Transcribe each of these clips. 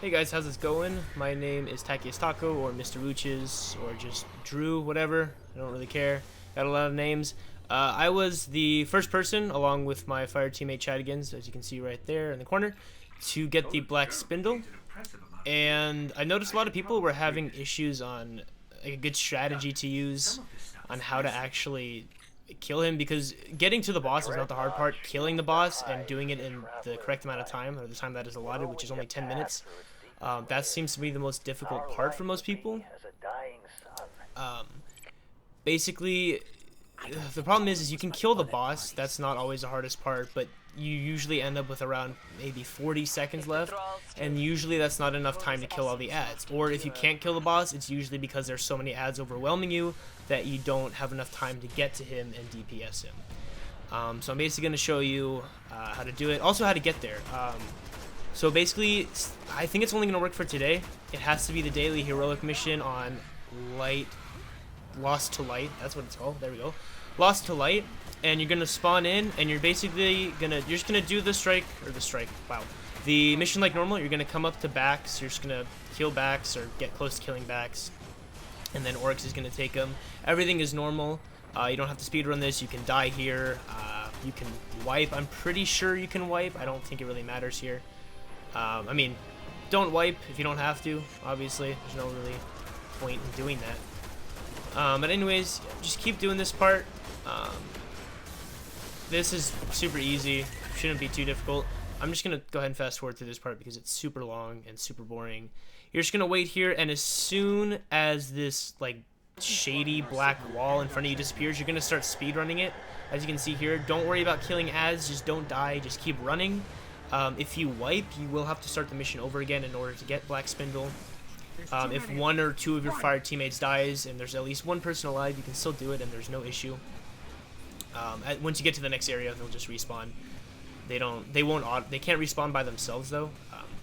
Hey guys, how's it going? My name is Takias Taco, or Mr. Luches, or just Drew, whatever. I don't really care. Got a lot of names. I was the first person, along with my fire teammate Chadigans, as you can see right there in the corner, to get the Black Spindle. And I noticed a lot of people were having issues on a good strategy to use on how to actually kill him, because getting to the boss is not the hard part. Killing the boss and doing it in the correct amount of time, or the time that is allotted, which is only 10 minutes, that seems to be the most difficult part for most people. Um, Basically, the problem is you can kill the boss. That's not always the hardest part, but you usually end up with around maybe 40 seconds left, and usually that's not enough time to kill all the ads. Or if you can't kill the boss, it's usually because there's so many ads overwhelming you that you don't have enough time to get to him and DPS him. So I'm basically going to show you how to do it, also how to get there. So basically, I think it's only going to work for today. It has to be the daily heroic mission on Lost to Light. That's what it's called. There we go. Lost to Light. And you're going to spawn in, and you're basically you're just going to do the mission like normal. You're going to come up to backs. You're just going to kill backs or get close to killing backs. And then Oryx is going to take them. Everything is normal. You don't have to speedrun this. You can die here. You can wipe. I'm pretty sure you can wipe. I don't think it really matters here. I mean, don't wipe if you don't have to, obviously. There's no really point in doing that. But anyways, just keep doing this part. This is super easy. Shouldn't be too difficult. I'm just going to go ahead and fast forward through this part because it's super long and super boring. You're just going to wait here, and as soon as this, like, shady black wall in front of you disappears, you're going to start speedrunning it. As you can see here, don't worry about killing ads. Just don't die. Just keep running. If you wipe, you will have to start the mission over again in order to get Black Spindle. If one or two of your fire teammates dies and there's at least one person alive, you can still do it and there's no issue. Once you get to the next area, they'll just respawn. They can't respawn by themselves though,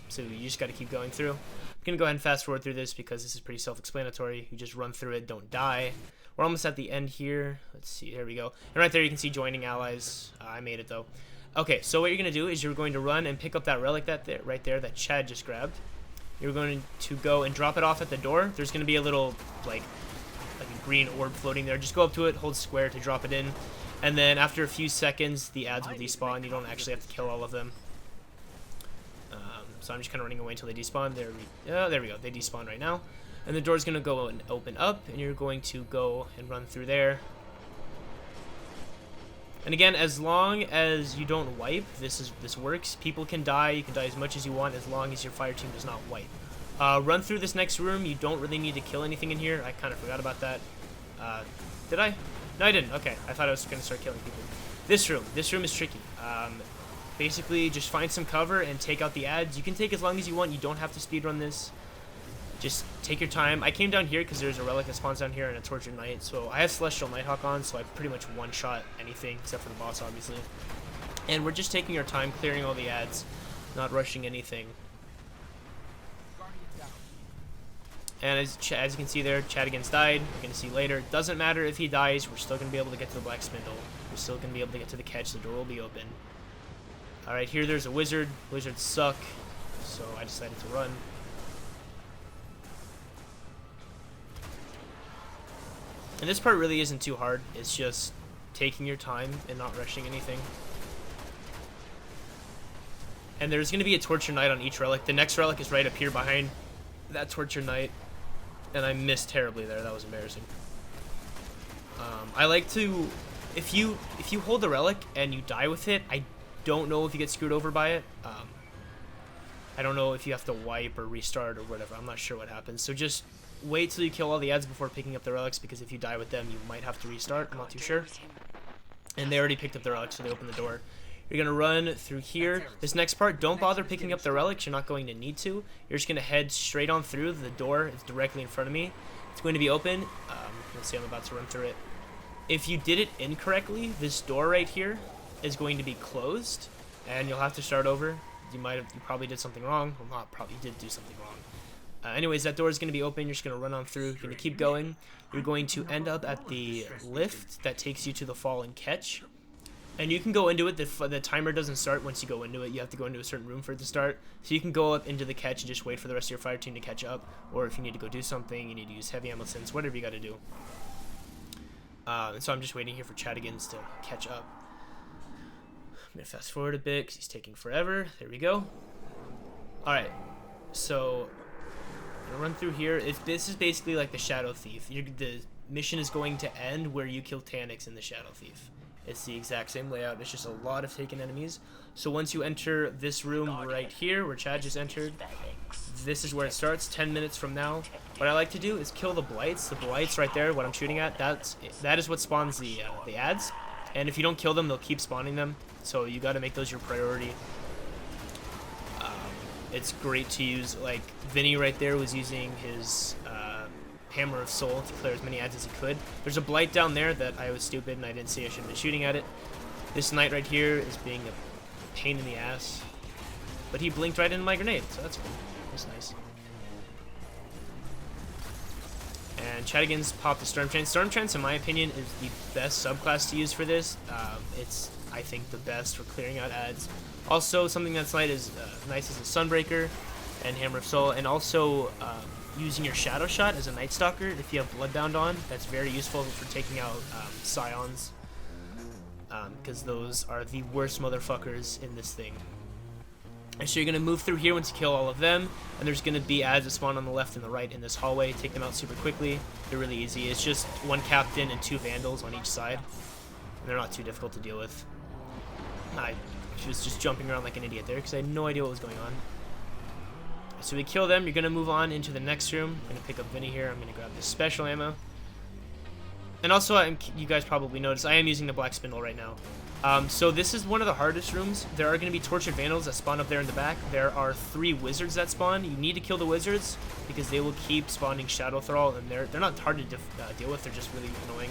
so you just got to keep going through. I'm gonna go ahead and fast forward through this because this is pretty self-explanatory. You just run through it, don't die. We're almost at the end here. Let's see, there we go. And right there you can see joining allies. I made it though. Okay, so what you're going to do is you're going to run and pick up that relic right there that Chad just grabbed. You're going to go and drop it off at the door. There's going to be a little, like a green orb floating there. Just go up to it, hold square to drop it in. And then after a few seconds, the ads will despawn. You don't actually have to kill all of them. So I'm just kind of running away until they despawn. There we go. They despawn right now. And the door's going to go and open up, and you're going to go and run through there. And again, as long as you don't wipe, this works. People can die. You can die as much as you want as long as your fire team does not wipe. Run through this next room. You don't really need to kill anything in here. I kind of forgot about that. Did I? No, I didn't. Okay, I thought I was going to start killing people. This room is tricky. Basically, just find some cover and take out the ads. You can take as long as you want. You don't have to speedrun this. Just take your time. I came down here because there's a relic that spawns down here and a Tortured Knight. So I have Celestial Nighthawk on, so I pretty much one-shot anything except for the boss, obviously. And we're just taking our time, clearing all the ads, not rushing anything. And as you can see there, Chadigans died. You're going to see later. Doesn't matter if he dies. We're still going to be able to get to the Black Spindle. We're still going to be able to get to the catch. The door will be open. Alright, here there's a wizard. Wizards suck, so I decided to run. And this part really isn't too hard. It's just taking your time and not rushing anything. And there's going to be a Tortured Knight on each relic. The next relic is right up here behind that Tortured Knight. And I missed terribly there. That was embarrassing. I like to... If you hold the relic and you die with it, I don't know if you get screwed over by it. I don't know if you have to wipe or restart or whatever. I'm not sure what happens. So just wait till you kill all the ads before picking up the relics, because if you die with them, you might have to restart. I'm not too sure. And they already picked up the relics, so they opened the door. You're going to run through here. This next part, don't bother picking up the relics. You're not going to need to. You're just going to head straight on through. The door is directly in front of me. It's going to be open. Let's see, I'm about to run through it. If you did it incorrectly, this door right here is going to be closed, and you'll have to start over. You probably did something wrong. Well, not probably, you did do something wrong. Anyways, that door is going to be open. You're just going to run on through. You're going to keep going. You're going to end up at the lift that takes you to the Fallen Catch. And you can go into it, the timer doesn't start once you go into it. You have to go into a certain room for it to start. So you can go up into the catch and just wait for the rest of your fire team to catch up. Or if you need to go do something, you need to use heavy ammo sense, whatever you got to do. And so I'm just waiting here for Chadigans to catch up. I'm going to fast forward a bit because he's taking forever. There we go. Alright, so I'm going to run through here. This is basically like the Shadow Thief. The mission is going to end where you kill Taniks in the Shadow Thief. It's the exact same layout. It's just a lot of taken enemies. So once you enter this room right here, where Chad just entered, this is where it starts. 10 minutes from now. What I like to do is kill the blights. The blights right there, what I'm shooting at, that is what spawns the ads. And if you don't kill them, they'll keep spawning them. So you got to make those your priority. It's great to use. Like Vinny right there was using his Hammer of Soul to clear as many ads as he could. There's a blight down there that I was stupid and I didn't see. I should have been shooting at it. This knight right here is being a pain in the ass, but he blinked right into my grenade, so that's cool. That's nice. And Chadigans popped the Storm Trance. Storm Trance, in my opinion, is the best subclass to use for this. It's, I think, the best for clearing out ads. Also, something that's nice is a Sunbreaker and Hammer of Soul, and also using your Shadow Shot as a Night Stalker if you have Bloodbound on. That's very useful for taking out Scions, because those are the worst motherfuckers in this thing. And so you're going to move through here once you kill all of them, and there's going to be ads that spawn on the left and the right in this hallway. Take them out super quickly. They're really easy. It's just one Captain and 2 Vandals on each side, and they're not too difficult to deal with. I was just jumping around like an idiot there because I had no idea what was going on. So we kill them. You're going to move on into the next room. I'm going to pick up Vinny here. I'm going to grab this special ammo. And also, you guys probably noticed, I am using the Black Spindle right now. So this is one of the hardest rooms. There are going to be Tortured Vandals that spawn up there in the back. There are 3 Wizards that spawn. You need to kill the Wizards because they will keep spawning Shadow Thrall, and they're not hard to deal with. They're just really annoying.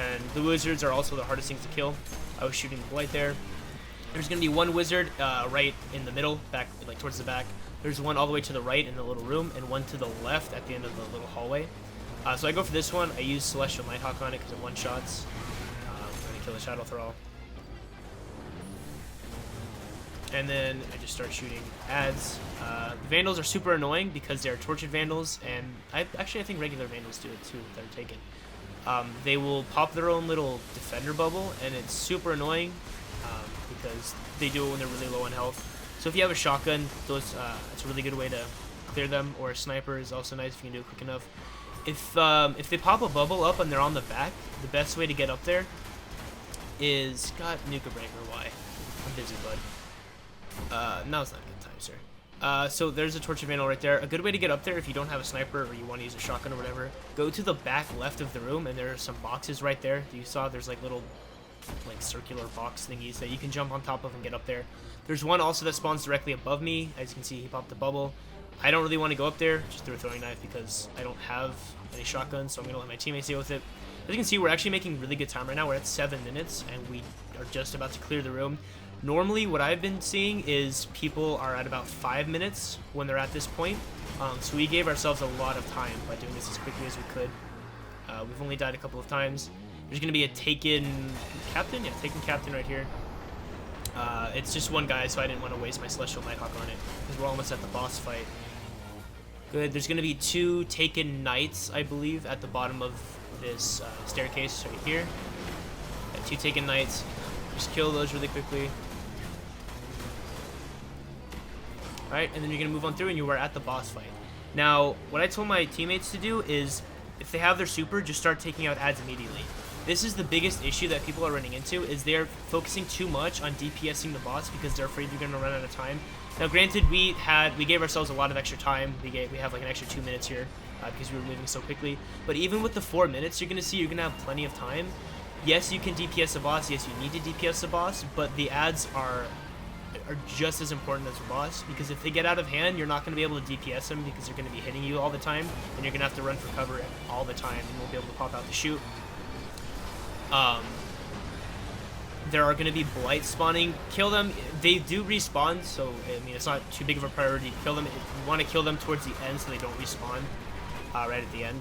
And the Wizards are also the hardest things to kill. I was shooting the Blight there. There's going to be 1 Wizard right in the middle, back like towards the back. There's 1 all the way to the right in the little room, and 1 to the left at the end of the little hallway. So I go for this one. I use Celestial Nighthawk on it because it one-shots. I'm going to kill the Shadow Thrall. And then I just start shooting ads. The Vandals are super annoying because they're Tortured Vandals, and I think regular Vandals do it too that are taken. They will pop their own little defender bubble, and it's super annoying because they do it when they're really low on health. So if you have a shotgun, it's a really good way to clear them, or a sniper is also nice if you can do it quick enough. If they pop a bubble up and they're on the back, the best way to get up there is Nuka Breaker. Why? I'm busy, bud. Now's not a good time, sir. So there's a Tortured Vandal right there. A good way to get up there if you don't have a sniper or you want to use a shotgun or whatever, go to the back left of the room, and there are some boxes right there. You saw there's like little circular box thingies that you can jump on top of and get up there. There's one also that spawns directly above me. As you can see, he popped the bubble. I don't really want to go up there just through a throwing knife because I don't have any shotguns, so I'm going to let my teammates deal with it. As you can see, we're actually making really good time right now. We're at 7 minutes, and we are just about to clear the room. Normally, what I've been seeing is people are at about 5 minutes when they're at this point. So we gave ourselves a lot of time by doing this as quickly as we could. We've only died a couple of times. There's going to be a taken captain. Yeah, taken captain right here. It's just 1 guy, so I didn't want to waste my Celestial Nighthawk on it because we're almost at the boss fight. Good. There's going to be 2 taken knights, I believe, at the bottom of this staircase right here. 2 taken knights. Just kill those really quickly. Alright, and then you're going to move on through and you are at the boss fight. Now, what I told my teammates to do is, if they have their super, just start taking out ads immediately. This is the biggest issue that people are running into, is they're focusing too much on DPSing the boss because they're afraid they're going to run out of time. Now, granted, we gave ourselves a lot of extra time. We have like an extra 2 minutes here because we were moving so quickly. But even with the 4 minutes, you're going to see you're going to have plenty of time. Yes, you can DPS the boss. Yes, you need to DPS the boss, but the ads are just as important as the boss, because if they get out of hand, you're not going to be able to DPS them because they're going to be hitting you all the time, and you're going to have to run for cover all the time, and you won't be able to pop out to shoot. There are going to be blights spawning. Kill them. They do respawn, so I mean it's not too big of a priority to kill them. If you want to kill them towards the end so they don't respawn right at the end.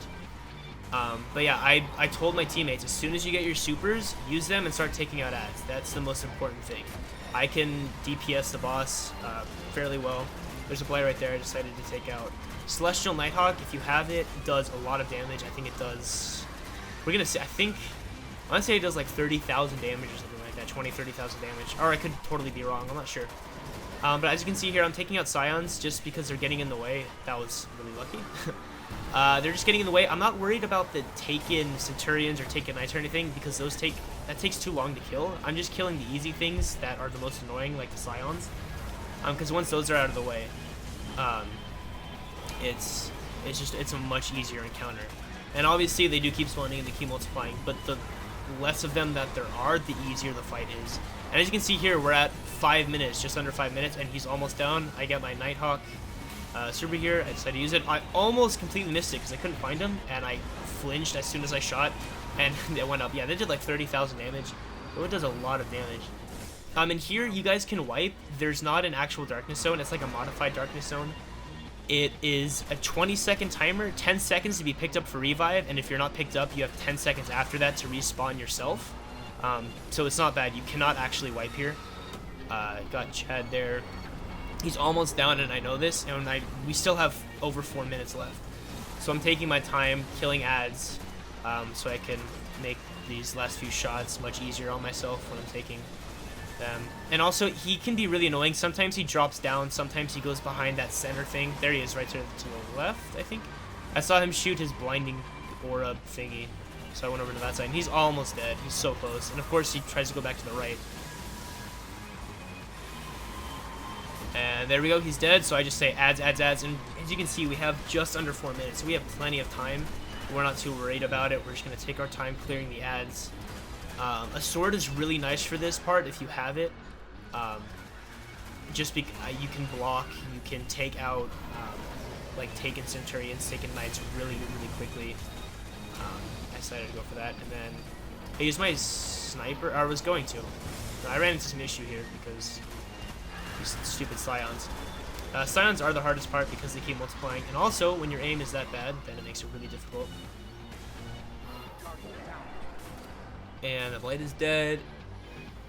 But yeah, I told my teammates, as soon as you get your supers, use them and start taking out ads. That's the most important thing. I can DPS the boss fairly well. There's a player right there I decided to take out. Celestial Nighthawk, if you have it, does a lot of damage. I think it does... We're going to say... I want to say it does like 30,000 damage or something like that. 20, 30,000 damage. Or I could totally be wrong. I'm not sure. But as you can see here, I'm taking out Scions just because they're getting in the way. That was really lucky. They're just getting in the way. I'm not worried about the Taken Centurions or Taken Knights or anything because that takes too long to kill. I'm just killing the easy things that are the most annoying, like the Scions. Because once those are out of the way, it's a much easier encounter. And obviously they do keep spawning and they keep multiplying, but the less of them that there are, the easier the fight is. And as you can see here, we're at 5 minutes, just under 5 minutes, and he's almost down. I get my Nighthawk super here. I decided to use it. I almost completely missed it because I couldn't find him, and I flinched as soon as I shot, and it went up. Yeah, they did like 30,000 damage. So it does a lot of damage. And here you guys can wipe. There's not an actual darkness zone. It's like a modified darkness zone. It is a 20-second timer, 10 seconds to be picked up for revive, and if you're not picked up, you have 10 seconds after that to respawn yourself. So it's not bad. You cannot actually wipe here. Got Chad there. He's almost down, and I know this, and we still have over 4 minutes left. So I'm taking my time killing ads so I can make these last few shots much easier on myself when I'm taking them. And also, he can be really annoying. Sometimes he drops down, sometimes he goes behind that center thing. There he is, right to the left, I think. I saw him shoot his blinding aura thingy, so I went over to that side, and he's almost dead. He's so close. And of course, he tries to go back to the right. And there we go, he's dead, so I just say ads, ads, ads, and as you can see, we have just under 4 minutes, so we have plenty of time. We're not too worried about it. We're just going to take our time clearing the ads. A sword is really nice for this part if you have it. Just because you can block, you can take out like Taken Centurions, Taken Knights really, really quickly. I decided to go for that, and then I used my sniper, or I was going to. I ran into some issue here because these stupid Scions. Scions are the hardest part because they keep multiplying, and also when your aim is that bad, then it makes it really difficult. And the light is dead,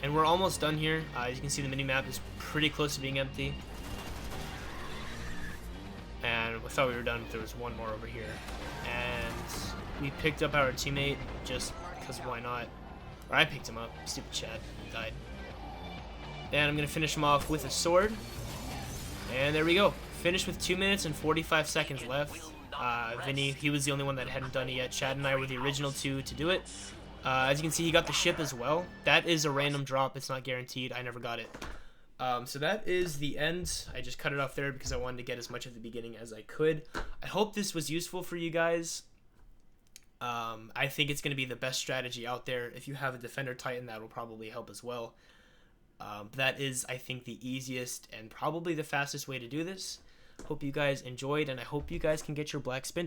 and we're almost done here. As you can see, the mini-map is pretty close to being empty. And I thought we were done, but there was one more over here. And we picked up our teammate just because why not? Or I picked him up. Stupid Chad died. And I'm going to finish him off with a sword. And there we go. Finished with 2 minutes and 45 seconds left. Vinny, he was the only one that hadn't done it yet. Chad and I were the original two to do it. As you can see, he got the ship as well. That is a random drop. It's not guaranteed. I never got it. So that is the end. I just cut it off there because I wanted to get as much of the beginning as I could. I hope this was useful for you guys. I think it's going to be the best strategy out there. If you have a Defender Titan, that will probably help as well. That is, I think, the easiest and probably the fastest way to do this. Hope you guys enjoyed, and I hope you guys can get your Black Spindle.